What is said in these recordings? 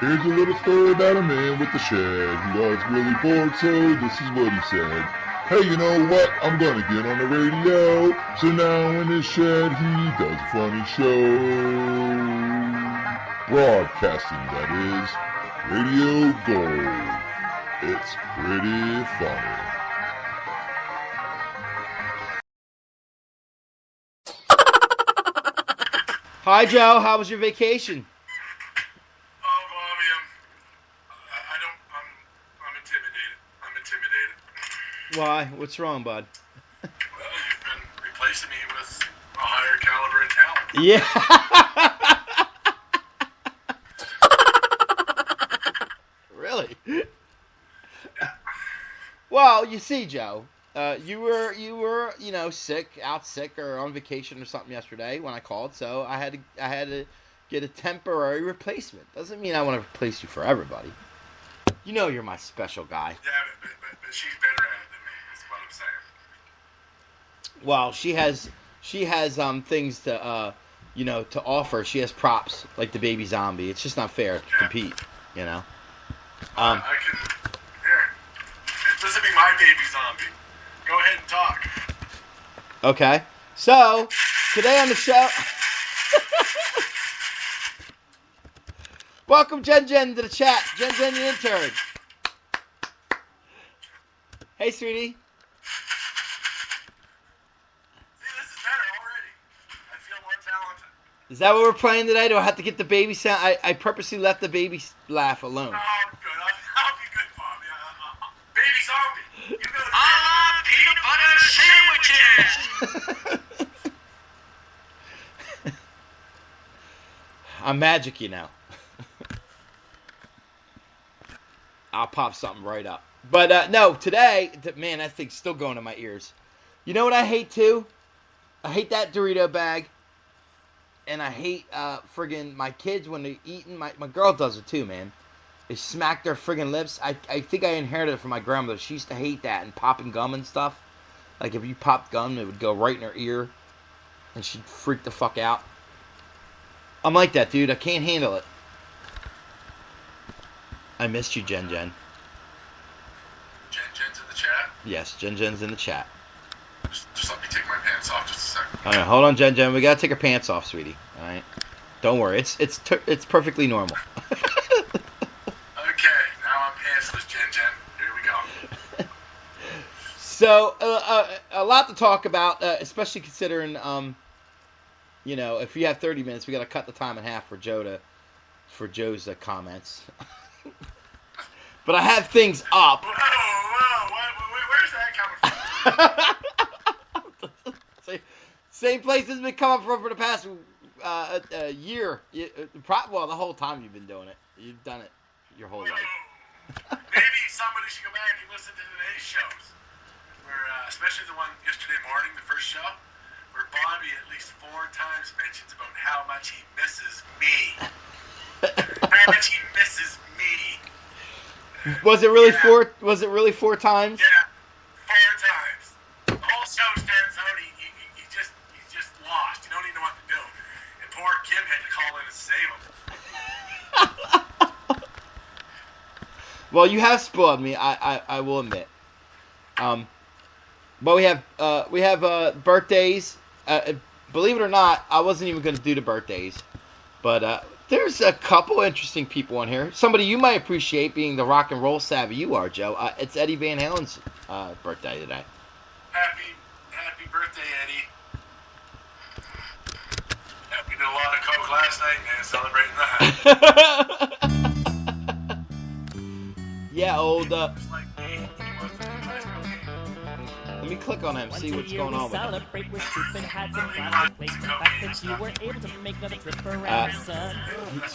Here's a little story about a man with a shed. He was really bored, so this is what he said. Hey, you know what? I'm gonna get on the radio. So now in his shed, he does a funny show. Broadcasting, that is. Radio Gold. It's pretty funny. Hi, Joe. How was your vacation? Oh, Bobby, I'm intimidated. I'm intimidated. Why? What's wrong, bud? Well, you've been replacing me with a higher caliber and talent. Yeah. Really? Yeah. Well, you see, Joe, you were, sick or on vacation or something yesterday when I called, so I had to get a temporary replacement. Doesn't mean I want to replace you for everybody. You know you're my special guy. Yeah, but she's better at it than me. That's what I'm saying. Well, she has things to to offer. She has props like the baby zombie. It's just not fair to compete, you know. I can. Here, this will be my baby zombie. Go ahead and talk. Okay. So today on the show, welcome Jen to the chat. Jen the intern. Hey, sweetie. See, this is better already. I feel more talented. Is that what we're playing today? Do I have to get the baby sound? I purposely left the baby laugh alone. Oh, I'm good. I'll be good, Bobby. Baby zombie. You go to peanut butter sandwiches. I'm magic, you know. I'll pop something right up. But no, today, man, that thing's still going in my ears. You know what I hate too? I hate that Dorito bag. And I hate friggin' my kids when they're eating. My girl does it too, man. They smack their friggin' lips. I think I inherited it from my grandmother. She used to hate that and popping gum and stuff. Like if you popped gum, it would go right in her ear. And she'd freak the fuck out. I'm like that, dude. I can't handle it. I missed you, Jen. Jen's in the chat. Yes, Jen's in the chat. Just let me take my pants off just a second. All right, hold on, Jen. We gotta take our pants off, sweetie. All right, don't worry. It's perfectly normal. Okay, now I'm pantsless, Jen. Here we go. So a lot to talk about, especially considering if you have 30 minutes, we gotta cut the time in half for Joe's comments. But I have things up. Whoa, where's that coming from? Same place has been coming from for the past year. Well, the whole time you've been doing it. You've done it your whole life. Maybe somebody should go back and listen to today's shows. Where, especially the one yesterday morning, the first show, where Bobby at least 4 times mentions about how much he misses me. How much he misses me. Was it really 4? Was it really 4 times? Yeah, 4 times. The whole show starts out. He's just lost. You don't even know what to do. And poor Kim had to call in and save him. Well, you have spoiled me. I will admit. But we have birthdays. Believe it or not, I wasn't even going to do the birthdays, but there's a couple interesting people on here. Somebody you might appreciate, being the rock and roll savvy you are, Joe. It's Eddie Van Halen's birthday today. Happy birthday, Eddie. Yeah, we did a lot of coke last night, man, celebrating that. Yeah, old. It's like me. He wants to do last cocaine. Let me click on him, see what's going on with him. Celebrate with stupid hats and plastic plates. The fact that you were able to make another trip around the sun.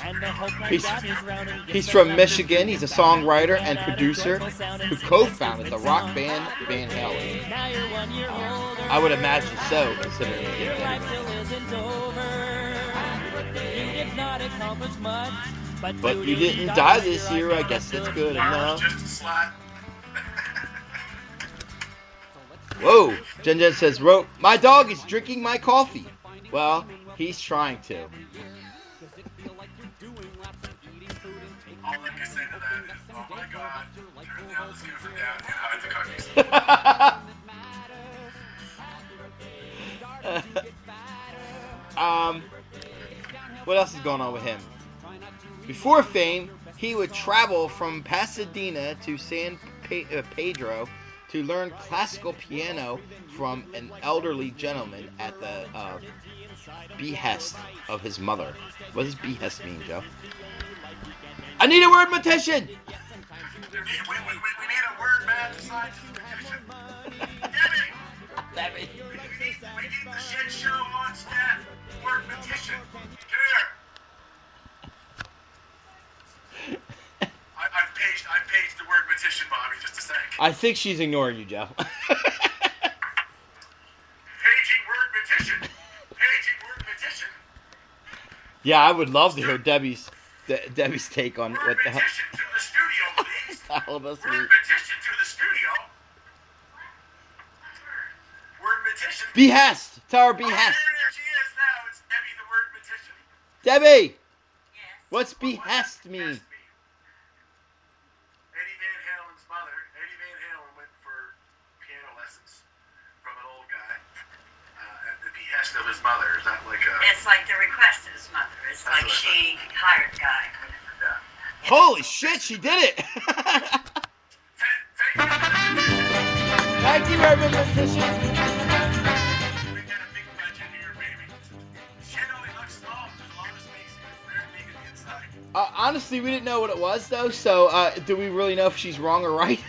And the whole He's- is round and He's from Michigan. He's a songwriter and producer who co-founded the rock band Van Halen. Now you're 1 year older. I would imagine so, considering he Your did life that. still isn't over. You did not accomplish much. But you didn't die this year. I guess that's good enough. Just a slut. Whoa! Jen says, my dog is drinking my coffee. Well, he's trying to. God. Turn down the scooper down and hide the cookies. What else is going on with him? Before fame, he would travel from Pasadena to San Pedro to learn classical piano from an elderly gentleman at the behest of his mother. What does behest mean, Joe? I need a word petition! We need a word match assigned to the petition. Debbie! We need the shit show on staff. Word petition. Come here. I've paged the word petition, Bobby. Just a sec. I think she's ignoring you, Joe. Paging word petition. Paging word petition. Yeah, I would love to hear Debbie's take on Word what the hell petition to the studio, please. all of us Word mean. petition to the studio. Word petition. Behest! Tell her Oh, behest. there she is now. It's Debbie, the word petition. Debbie! Yes. What's behest mean? Eddie Van Halen's mother. Eddie Van Halen went for piano lessons from an old guy at the behest of his mother. Is that like a... It's like the request of his mother. It's That's like what I she hired the guy. Yeah. Holy shit, she did it! Thank you, Urban Petition. We got a big budget here, baby. Shit only looks small. There's a lot of space here. It's very big on the inside. Honestly, we didn't know what it was, though, so do we really know if she's wrong or right?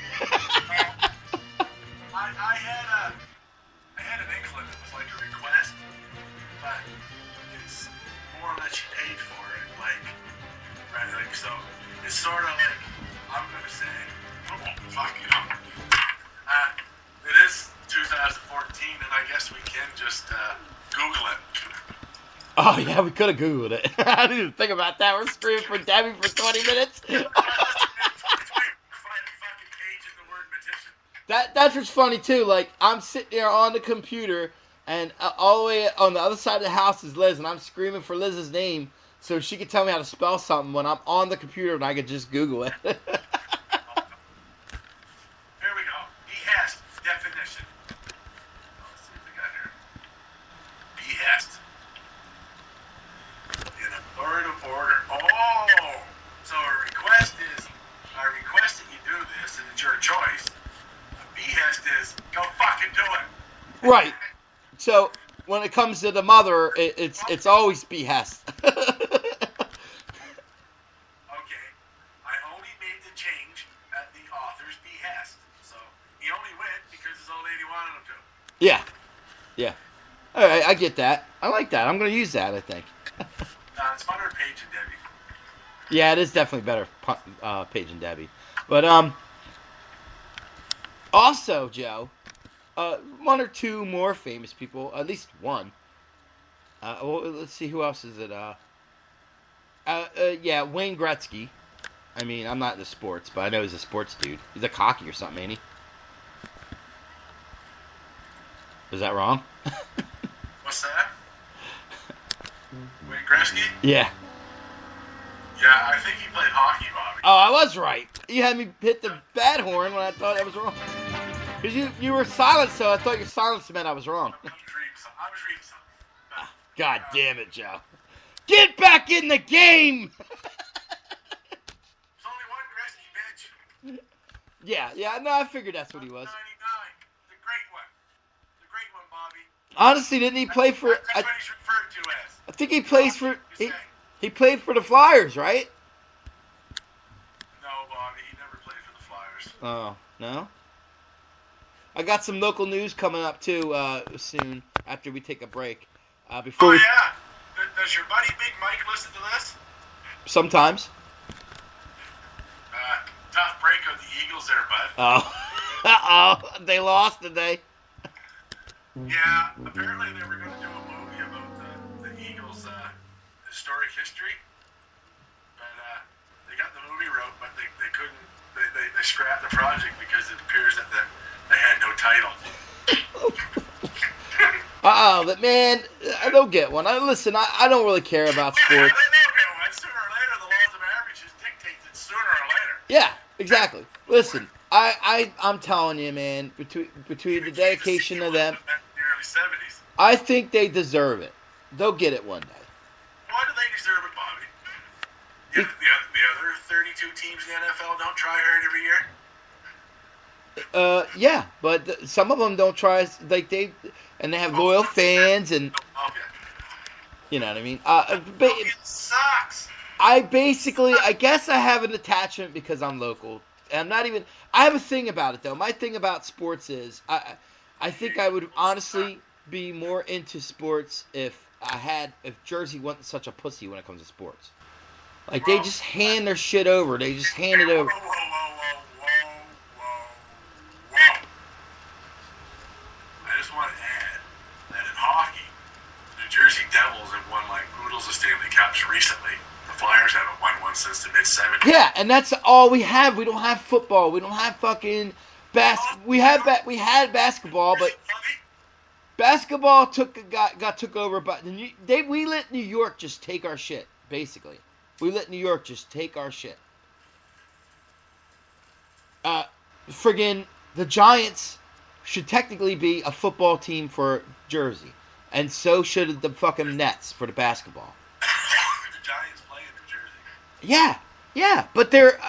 I had an inkling it was like a request, but it's more that she paid for it, like, right, like, so, it's sort of like, I'm gonna say, oh, fuck, you know, it is 2014, and I guess we can just, Google it. Oh, yeah, we could have Googled it. I didn't even think about that. We're screaming for Debbie for 20 minutes. That's what's funny, too. Like, I'm sitting there on the computer, and all the way on the other side of the house is Liz, and I'm screaming for Liz's name so she could tell me how to spell something when I'm on the computer and I could just Google it. Here we go. Behest. Definition. Let's see what we got here. Behest. In authoritative order. Oh! So a request is, I request that you do this, and it's your choice. A behest is, go fucking do it. Right. So, when it comes to the mother, it's always behest. Okay. I only made the change at the author's behest. So, he only went because his old lady wanted him to. Yeah. Yeah. All right, I get that. I like that. I'm going to use that, I think. It's funner Paige and Debbie. Yeah, it is definitely better, Paige and Debbie. But, also, Joe, one or two more famous people, at least one. Well, let's see, who else is it? Yeah, Wayne Gretzky. I mean, I'm not into sports, but I know he's a sports dude. He's a cocky or something, ain't he? Is that wrong? What's that? Wayne Gretzky? Yeah. Yeah, I think he played hockey, Bobby. Oh, I was right. You had me hit the bad horn when I thought I was wrong. Because you were silent, so I thought your silence meant I was wrong. I was reading something. God damn it, Joe. Get back in the game! There's only one Gretzky, bitch. Yeah, no, I figured that's what he was. 99. The great one. The great one, Bobby. Honestly, didn't he play for... That's what he's referred to as. I think he plays for... You say. He played for the Flyers, right? No, Bobby, he never played for the Flyers. Oh, no? I got some local news coming up, too, soon, after we take a break. Before Oh, we... yeah. Does your buddy Big Mike listen to this? Sometimes. Tough break of the Eagles there, bud. Oh. Uh-oh. They lost today. Yeah, apparently they were going to do a movie about the Eagles' historic history. But they got the movie wrote, but they couldn't. They scrapped the project because it appears that they had no title. But man, I don't get one. Listen, I don't really care about Yeah, sports. they know one. Sooner or later, the laws of averages dictate that sooner or later. Yeah, Exactly. Listen, I'm telling you, man. Between the dedication of them, In the early 70s. I think they deserve it. They'll get it one day. Why do they deserve it, Bobby? The other 32 teams in the NFL don't try hard every year? Yeah, but some of them don't try like they have loyal fans and Okay. you know what I mean. It sucks. I guess I have an attachment because I'm local. And I'm not even. I have a thing about it though. My thing about sports is I think I would honestly be more into sports if Jersey wasn't such a pussy when it comes to sports. Like they just hand their shit over. They just hand it over. Whoa. I just want to add that in hockey, the New Jersey Devils have won like oodles of Stanley Cups recently. The Flyers haven't won one since the mid-70s. Yeah, and that's all we have. We don't have football. We don't have fucking we had basketball, but basketball got took over. But we let New York just take our shit. Basically, we let New York just take our shit. Friggin' the Giants should technically be a football team for Jersey, and so should the fucking Nets for the basketball. The Giants play in New Jersey. Yeah, but they're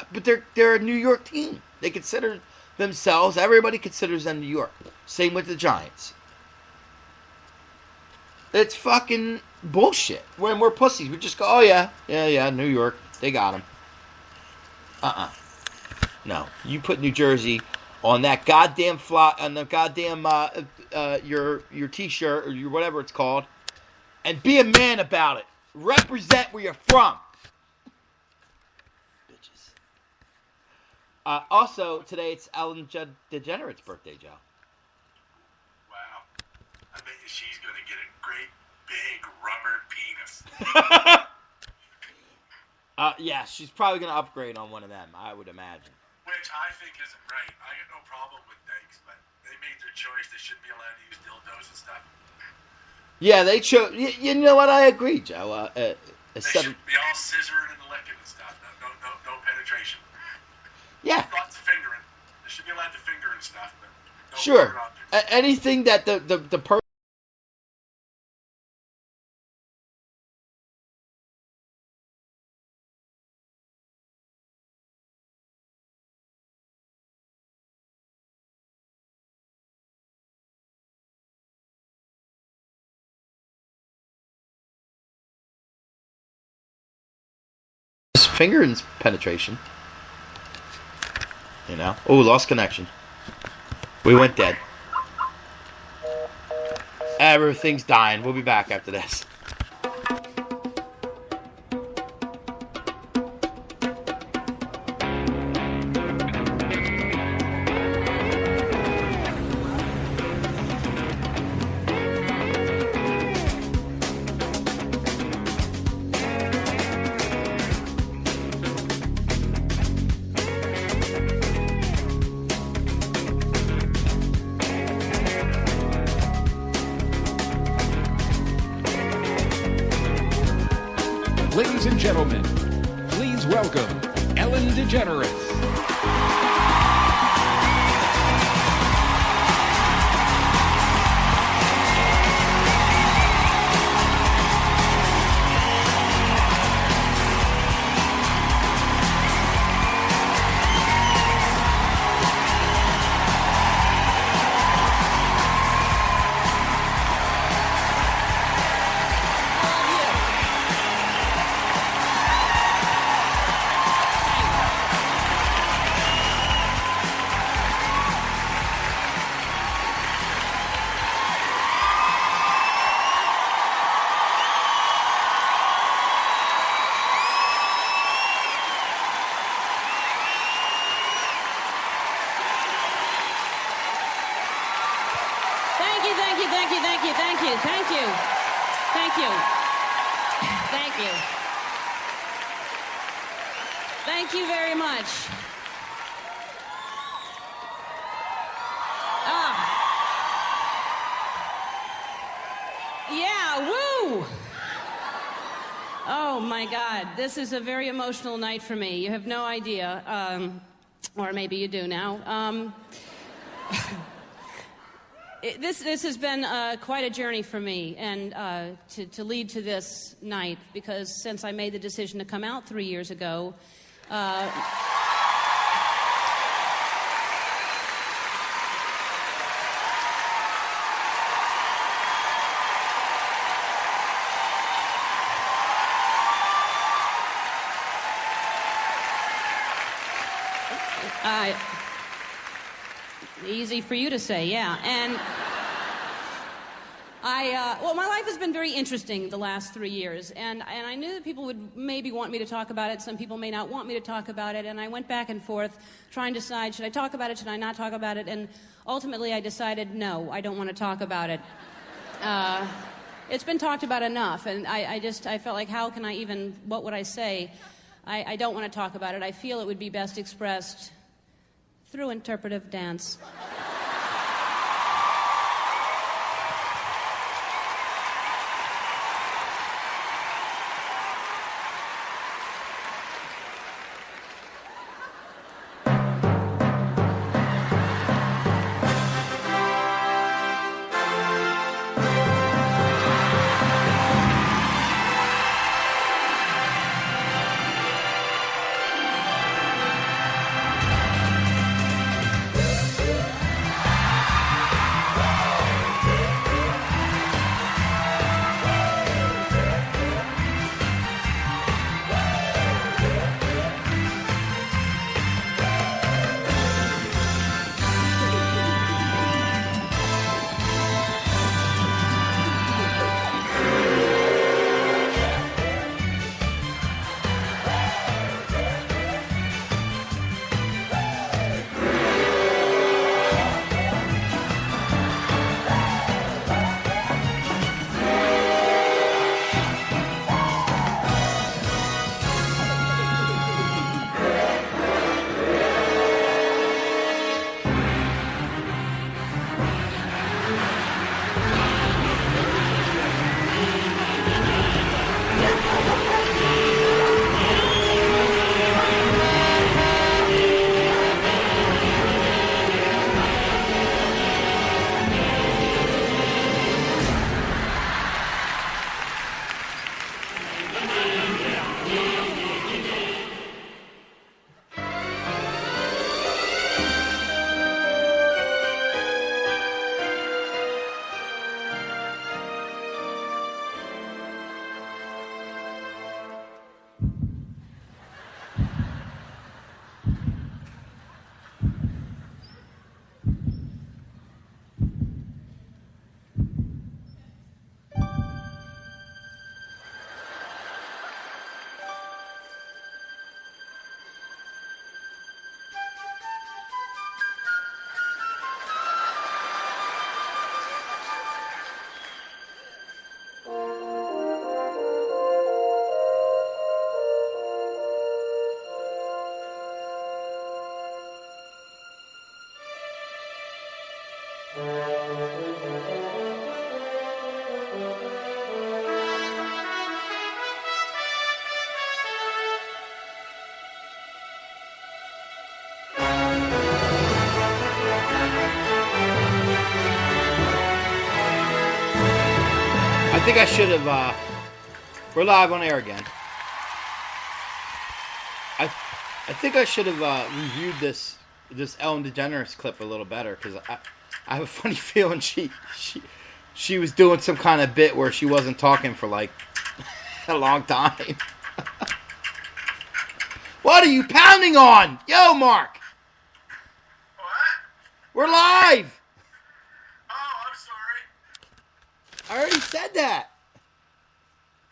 a New York team. They consider themselves. Everybody considers them New York. Same with the Giants. It's fucking bullshit. When we're pussies, we just go, oh yeah, New York, they got them. No, you put New Jersey on that goddamn your T-shirt or your whatever it's called, and be a man about it. Represent where you're from. Bitches. Also, today it's Ellen DeGeneres' birthday, Joe. Wow. I bet you she's going to get a great big rubber penis. Yeah, she's probably going to upgrade on one of them, I would imagine. Which I think isn't right. I got no problem with dykes, but they made their choice. They shouldn't be allowed to use dildos and stuff. Yeah, they chose. You know what? I agree, Joe. They should be all scissoring and licking and stuff. No penetration. Yeah. Lots of fingering. They should be allowed to finger and stuff, but no Sure. foreign objects. Anything that the person. Finger and penetration. You know? Oh, lost connection. We went dead. Everything's dying. We'll be back after this. Ladies and gentlemen, please welcome Ellen DeGeneres. Thank you very much. Yeah, woo! Oh my God, this is a very emotional night for me. You have no idea. or maybe you do now. This has been quite a journey for me, and to lead to this night, because since I made the decision to come out 3 years ago, easy for you to say, yeah. And well, my life has been very interesting the last 3 years, and I knew that people would maybe want me to talk about it. Some people may not want me to talk about it, and I went back and forth trying to decide, should I talk about it, should I not talk about it, and ultimately I decided, no, I don't want to talk about it. It's been talked about enough, and I felt like, how can I even, what would I say? I don't want to talk about it. I feel it would be best expressed through interpretive dance. I think I should have, we're live on air again. I think I should have reviewed this Ellen DeGeneres clip a little better, because I have a funny feeling she was doing some kind of bit where she wasn't talking for like a long time. What are you pounding on? Yo, Mark! What? We're live! Oh, I'm sorry. I already said that.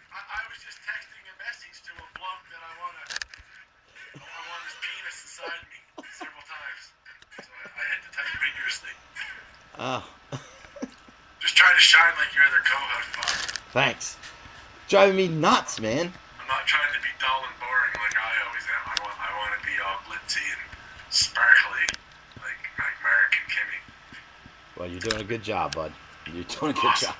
I was just texting a message to a bloke that I want his penis inside me several times. So I had to type vigorously. Oh. Just trying to shine like your other co-host, Bob. Thanks. Driving me nuts, man. I'm not trying to be dull and boring like I always am. I want to be all glitzy and sparkly like Mark and Kimmy. Well, you're doing a good job, bud. You're doing a good job.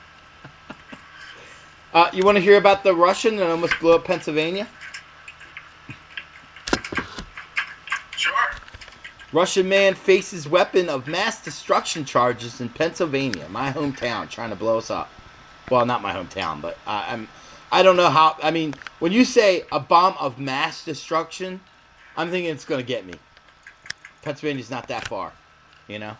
You want to hear about the Russian that almost blew up Pennsylvania? Sure. Russian man faces weapon of mass destruction charges in Pennsylvania, my hometown, trying to blow us up. Well, not my hometown, but I don't know how. I mean, when you say a bomb of mass destruction, I'm thinking it's going to get me. Pennsylvania's not that far, you know?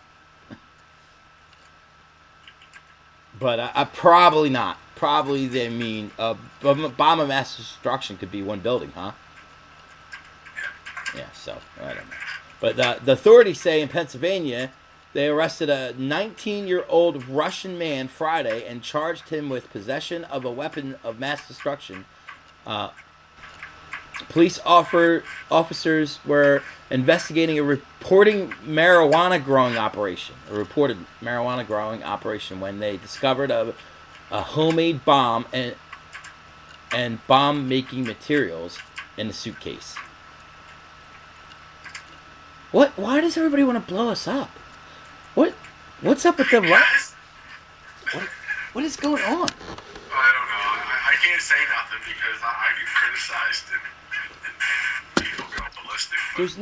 But probably not. Probably they mean a bomb of mass destruction could be one building, huh? Yeah, so I don't know. But the authorities say in Pennsylvania, they arrested a 19-year-old Russian man Friday and charged him with possession of a weapon of mass destruction. Police officers were investigating a reported marijuana growing operation when they discovered a homemade bomb and bomb-making materials in a suitcase. What? Why does everybody want to blow us up? What's up with the Guys, what is going on? I don't know. I can't say nothing because I get criticized and people go ballistic. There's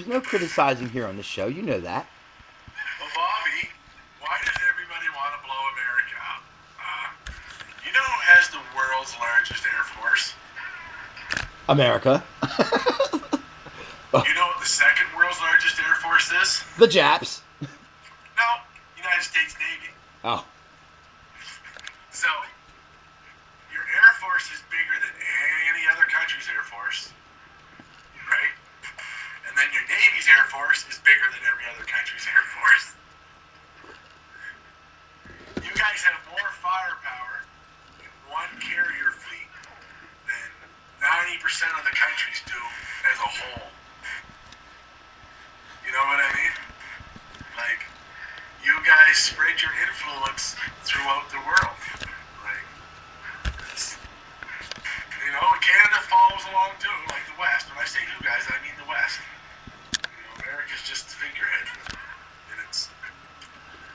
no criticizing here on the show. You know that. Well, Bobby, why does everybody want to blow America up? You know who has the world's largest Air Force? America. You know what the second world's largest Air Force is? The Japs. No, United States Navy. Oh. So, your Air Force is bigger than any other country's Air Force, right? And then your Navy's Air Force is bigger than every other country's Air Force. You guys have more firepower in one carrier fleet than 90% of the countries do as a whole. You know what I mean? Like, you guys spread your influence throughout the world. Like, you know, Canada follows along too, like the West. When I say you guys, I mean the West. You know, America's just the figurehead. And it's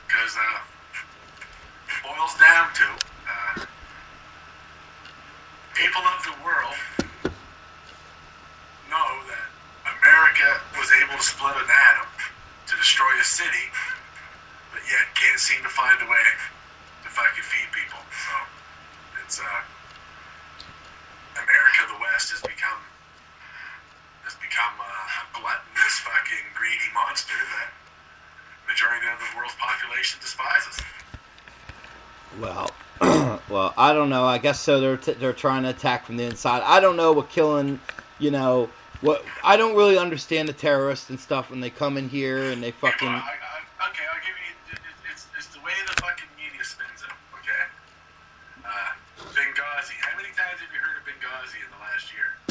because it boils down to people of the world know that America was able to split an atom to destroy a city, but yet can't seem to find a way to fucking feed people. So it's America, the West, has become a gluttonous fucking greedy monster that majority of the world's population despises. Well, I don't know. I guess so. They're trying to attack from the inside. I don't know what killing, you know. What I don't really understand the terrorists and stuff when they come in here and they fucking. Well, okay, I'll give you. It's the way the fucking media spins it. Okay. Benghazi. How many times have you heard of Benghazi in the last year?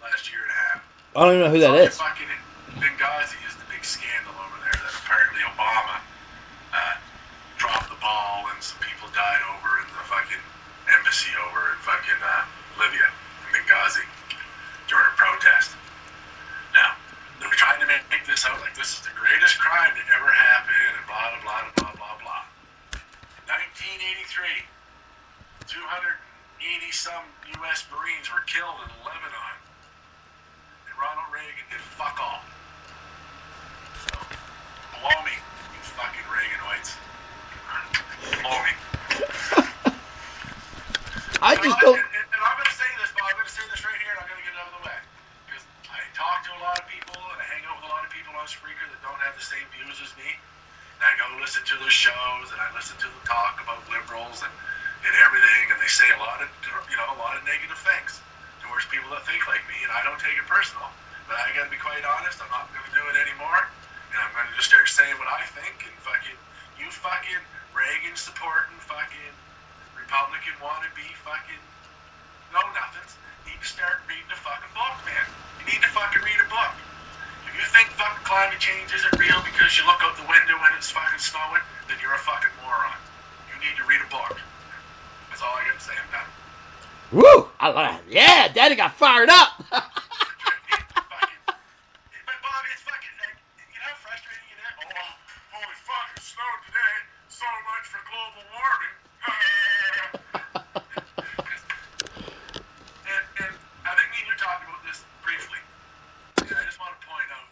Last year and a half. I don't even know who that is. Fucking Benghazi is the big scandal over there that apparently Obama dropped the ball and some people died over in the fucking embassy over in fucking Libya, in Benghazi, during a protest. Now, they're trying to make this out like this is the greatest crime to ever happen and blah, blah, blah, blah, blah, blah. 1983, 280-some U.S. Marines were killed in Lebanon, and Ronald Reagan did fuck all. So, blow me, you fucking Reaganoids. Blow me. I just don't. And I'm going to say this, Bob. I'm going to say this right here, and I'm going to get it out of the way. Because I talk to a lot of people, and I hang out with a lot of people on Spreaker that don't have the same views as me. And I go listen to their shows, and I listen to them talk about liberals and everything, and they say a lot of negative things towards people that think like me, and I don't take it personal. But I got to be quite honest. I'm not going to do it anymore, and I'm going to just start saying what I think. And fucking you, fucking Reagan supporting, fucking Republican wannabe, fucking know nothings. Need to start reading a fucking book, man. You need to fucking read a book. If you think fucking climate change isn't real because you look out the window when it's fucking snowing, then you're a fucking moron. You need to read a book. That's all I got to say. I'm done. Woo! I love it. Yeah, Daddy got fired up. But Bobby, it's fucking like, you know how frustrating it is? Oh, holy fuck, it snowed today. So much for global warming. And I think me and you talked about this briefly. And I just want to point out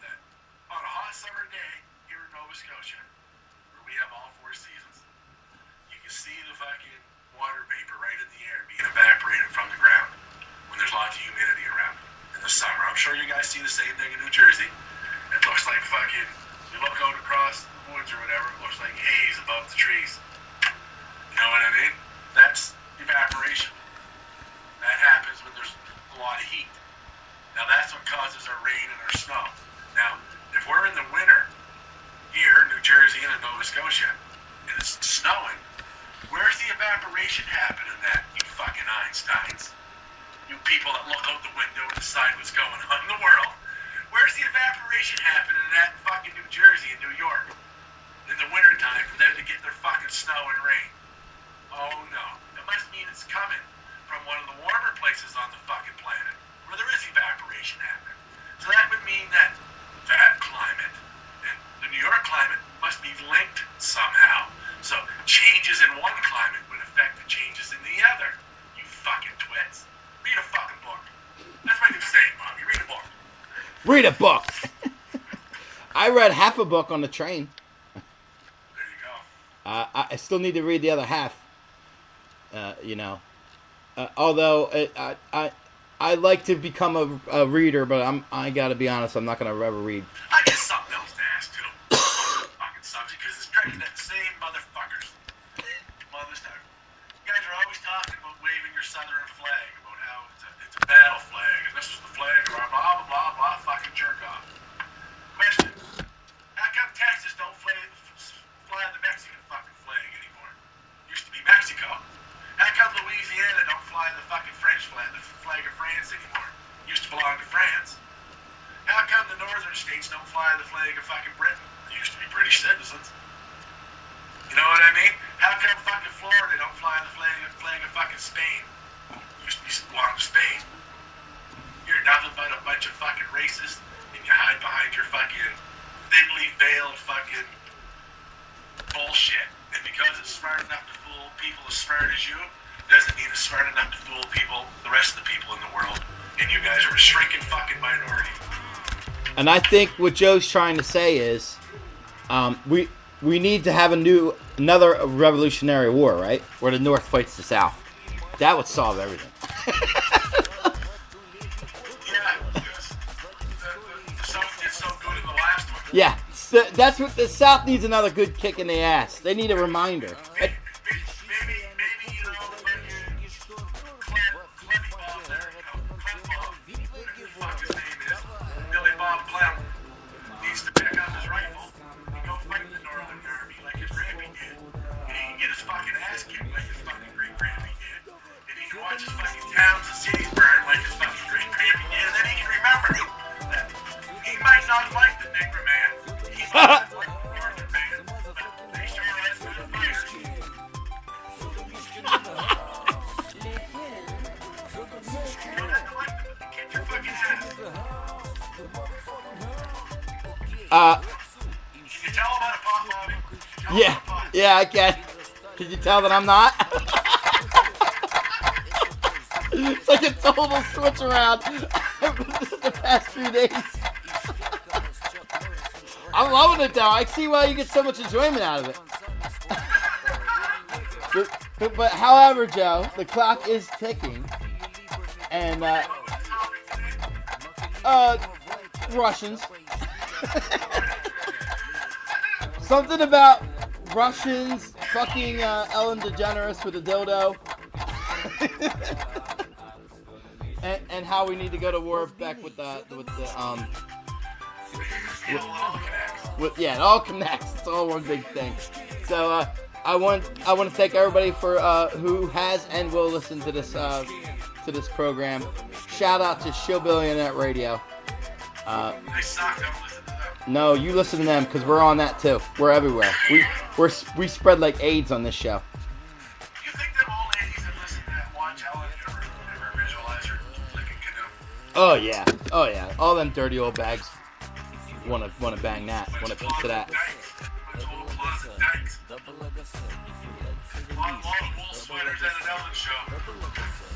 fucking water vapor right in the air being evaporated from the ground when there's lots of humidity around in the summer. I'm sure you guys see the same thing in New Jersey. It looks like fucking, you look out across the woods or whatever, it looks like haze above the trees. You know what I mean? That's evaporation. That happens when there's a lot of heat. Now that's what causes our rain and our snow. Now, if we're in the winter here in New Jersey and in Nova Scotia, and it's snowing, where's the evaporation happening at, you fucking Einsteins? You people that look out the window and decide what's going on in the world. Where's the evaporation happening at fucking New Jersey and New York in the wintertime for them to get their fucking snow and rain? Oh no. It must mean it's coming from one of the warmer places on the fucking planet where there is evaporation happening. So that would mean that that climate and the New York climate must be linked somehow. So changes in one climate would affect the changes in the other. You fucking twits. Read a fucking book. That's my new saying, Mommy. Read a book. Read a book. I read half a book on the train. There you go. I still need to read the other half. Although I like to become a reader, but I gotta be honest, I'm not gonna ever read. I got something else to ask too. Fucking subject, because it's directed at the same motherfuckers. Motherfuckers. You guys are always talking about waving your Southern flag, about how it's a battle flag, and this is the flag, blah blah blah blah blah. Fucking jerk off. Question: how come Texas don't fly the Mexican fucking flag anymore? Used to be Mexico. How come Louisiana don't fly the fucking French flag, the flag of France anymore? Used to belong to France. How come the northern states don't fly the flag of fucking Britain? They used to be British citizens. You know what I mean? How come fucking Florida don't fly the flag of fucking Spain? Used to belong to Spain. You're nothing but a bunch of fucking racists, and you hide behind your fucking thinly veiled fucking bullshit. And because it's smart enough to fool people as smart as you, doesn't mean it's smart enough to fool people, the rest of the people in the world. And you guys are a shrinking fucking minority. And I think what Joe's trying to say is, we need to have another Revolutionary War, right? Where the North fights the South. That would solve everything. Yeah, because the South did so good in the last one. Yeah, so that's what the South needs, another good kick in the ass. They need a reminder. Maybe you know, Clem Bob, there you go. Clem Bob, whatever the fuck his name is, Billy Bob Clem, needs to pick up his rifle and go fight the Northern Army like his Grammy did. And he can get his fucking ass kicked like his fucking great Grammy did. And he can watch his fucking towns and cities burn like his fucking great Grammy did. And then he can remember that he might not like the nigger man. He might not like the Northern man. But they sure are good fighters. Can you tell about a pop Bobby? Yeah, I can. Can you tell that I'm not? It's like a total switch around the past few days. I'm loving it though. I see why you get so much enjoyment out of it. But however, Joe, the clock is ticking, and Russians. Something about Russians fucking Ellen DeGeneres with a dildo, and how we need to go to war back with the it all connects. It's all one big thing. So I want to thank everybody for who has and will listen to this program. Shout out to Showbillionaire Radio. They suck. Don't listen to them. No, you listen to them because we're on that too. We're everywhere. We spread like AIDS on this show. You think them old ladies that listen to that watch Ellen ever visualize her flicking canoe? Oh yeah. All them dirty old bags wanna bang that. Want a piece of that. Total closet dykes. A lot of wool sweaters at an Ellen show.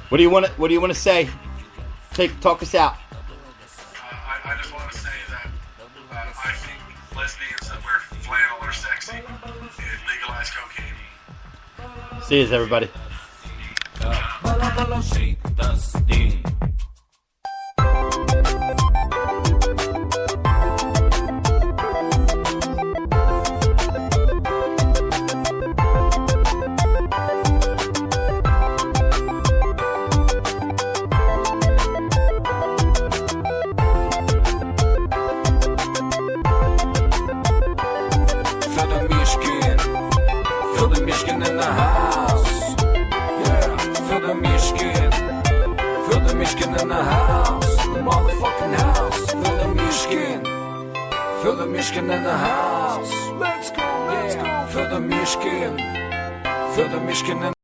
What do you want to say? Talk us out. I just want to say that I think lesbians that wear flannel are sexy and legalize cocaine. See you, everybody. Shake das Ding. Für den Mischkin in the house. Yeah, für den Mischkin. Für den Mischkin in the house. The motherfucking house. Für den Mischkin. Für den Mischkin in the house. Let's go, let's go. Für den Mischkin. Für den Mischkin in